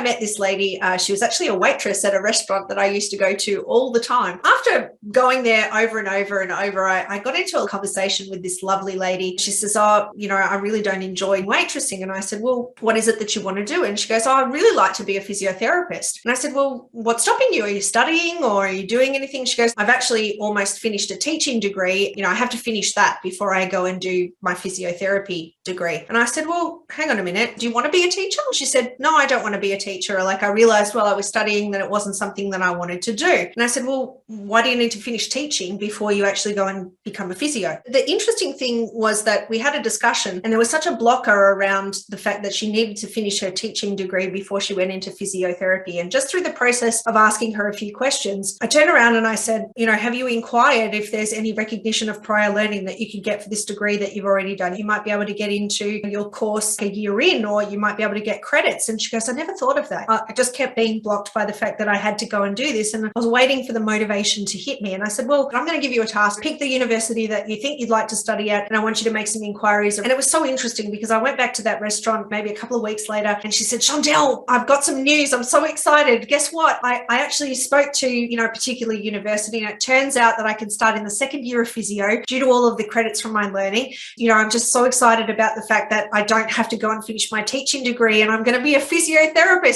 I met this lady. She was actually a waitress at a restaurant that I used to go to all the time. After going there over and over and over, I got into a conversation with this lovely lady. She says, I really don't enjoy waitressing. And I said, well, what is it that you want to do? And she goes, I really like to be a physiotherapist. And I said, well, what's stopping you? Are you studying or are you doing anything? She goes, I've actually almost finished a teaching degree. I have to finish that before I go and do my physiotherapy degree. And I said, well, hang on a minute. Do you want to be a teacher? She said, no, I don't want to be a teacher. I realized while I was studying that it wasn't something that I wanted to do. And I said, well, why do you need to finish teaching before you actually go and become a physio? The interesting thing was that we had a discussion and there was such a blocker around the fact that she needed to finish her teaching degree before she went into physiotherapy. And just through the process of asking her a few questions, I turned around and I said, have you inquired if there's any recognition of prior learning that you could get for this degree that you've already done? You might be able to get into your course a year in, or you might be able to get credits. And she goes, I never thought of that. I just kept being blocked by the fact that I had to go and do this. And I was waiting for the motivation to hit me. And I said, well, I'm going to give you a task. Pick the university that you think you'd like to study at. And I want you to make some inquiries. And it was so interesting because I went back to that restaurant maybe a couple of weeks later and she said, Shondell, I've got some news. I'm so excited. Guess what? I actually spoke to, a particular university, and it turns out that I can start in the second year of physio due to all of the credits from my learning. I'm just so excited about the fact that I don't have to go and finish my teaching degree and I'm going to be a physiotherapist.